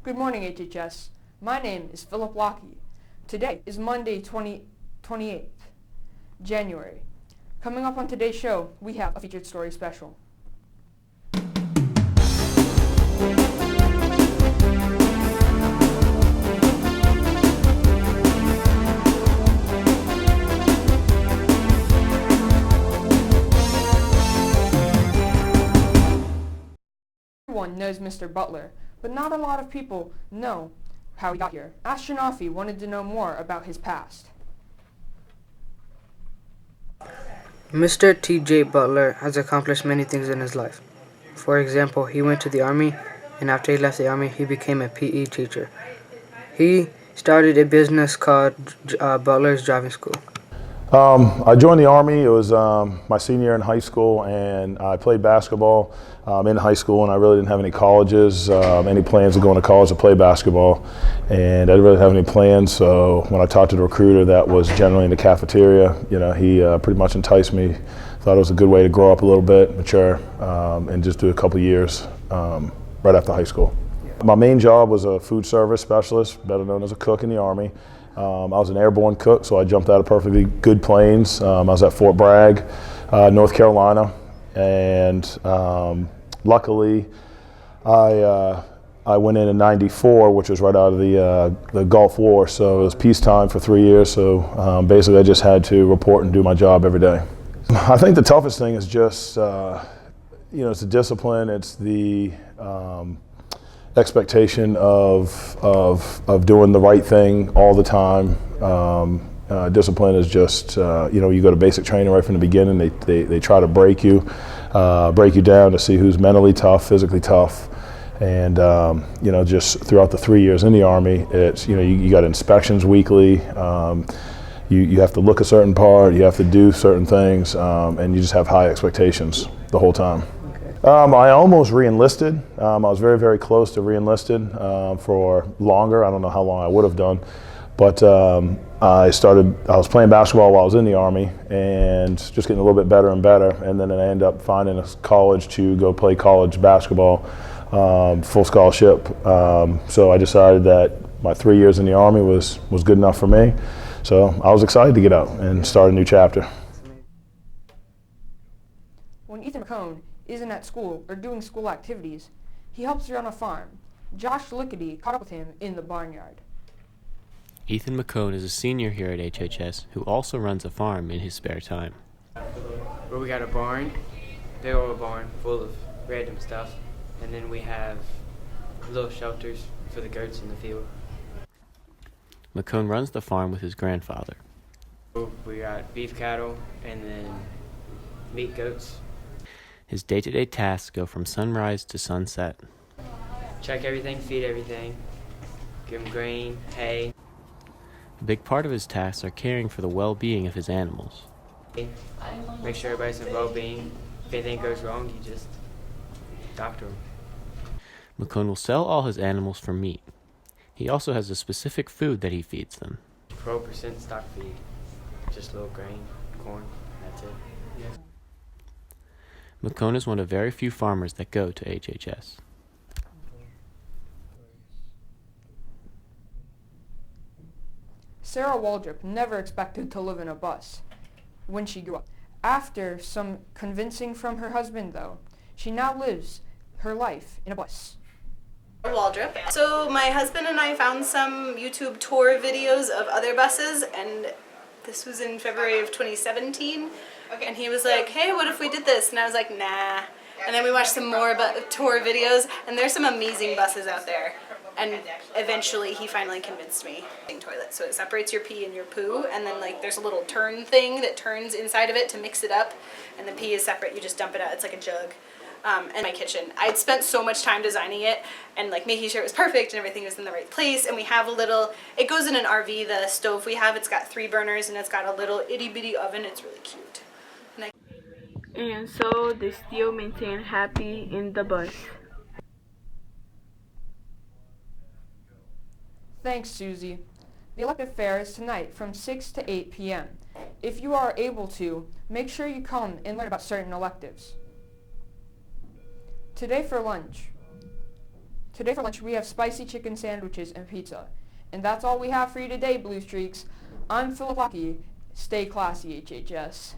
Good morning, HHS. My name is Philip Lockey. Today is Monday, 28th January. Coming up on today's show, we have a featured story special. Everyone knows Mr. Butler, but not a lot of people know how he got here. Astronauthy wanted to know more about his past. Mr. T.J. Butler has accomplished many things in his life. For example, he went to the Army, and after he left the Army, he became a PE teacher. He started a business called Butler's Driving School. I joined the Army. It was my senior year in high school, and I played basketball in high school, and I really didn't have any colleges, any plans of going to college to play basketball, and I didn't really have any plans. So when I talked to the recruiter that was generally in the cafeteria, he pretty much enticed me. Thought it was a good way to grow up a little bit, mature, and just do a couple years right after high school. My main job was a food service specialist, better known as a cook in the Army. I was an airborne cook, so I jumped out of perfectly good planes. I was at Fort Bragg, North Carolina, and luckily I went in '94, which was right out of the Gulf War, so it was peacetime for 3 years, so basically I just had to report and do my job every day. I think the toughest thing is just, it's the discipline, it's the expectation of doing the right thing all the time. Discipline is just, you go to basic training right from the beginning. They try to break you down to see who's mentally tough, physically tough. And, just throughout the 3 years in the Army, it's, you got inspections weekly. You have to look a certain part, you have to do certain things, and you just have high expectations the whole time. I almost re-enlisted. I was very, very close to re-enlisted for longer. I don't know how long I would have done, but I was playing basketball while I was in the Army and just getting a little bit better and better, and then I ended up finding a college to go play college basketball, full scholarship. So I decided that my 3 years in the Army was good enough for me. So I was excited to get out and start a new chapter. When Ethan McCune isn't at school or doing school activities, he helps around a farm. Josh Lickety caught up with him in the barnyard. Ethan McCune is a senior here at HHS who also runs a farm in his spare time. Where we got a barn, big old barn full of random stuff, and then we have little shelters for the goats in the field. McCune runs the farm with his grandfather. We got beef cattle and then meat goats. His day-to-day tasks go from sunrise to sunset. Check everything, feed everything, give them grain, hay. A big part of his tasks are caring for the well-being of his animals. Make sure everybody's in well-being. If anything goes wrong, you just doctor them. McCune will sell all his animals for meat. He also has a specific food that he feeds them. 12% stock feed, just little grain, corn, that's it. McCune is one of very few farmers that go to HHS. Sarah Waldrop never expected to live in a bus when she grew up. After some convincing from her husband, though, she now lives her life in a bus. Waldrop. So my husband and I found some YouTube tour videos of other buses, and this was in February of 2017. And he was like, hey, what if we did this? And I was like, nah. And then we watched some more tour videos, and there's some amazing buses out there. And eventually he finally convinced me. Toilet, so it separates your pee and your poo, and then there's a little turn thing that turns inside of it to mix it up, and the pee is separate. You just dump it out. It's like a jug. In my kitchen. I'd spent so much time designing it and making sure it was perfect and everything was in the right place, and we have it goes in an RV, the stove we have, it's got 3 burners and it's got a little itty bitty oven. It's really cute. And so they still maintain happy in the bus. Thanks, Susie. The elective fair is tonight from 6 to 8 p.m. If you are able to, make sure you come and learn about certain electives. Today for lunch, Today for lunch we have spicy chicken sandwiches and pizza. And that's all we have for you today, Blue Streaks. I'm Philip Lockey. Stay classy, HHS.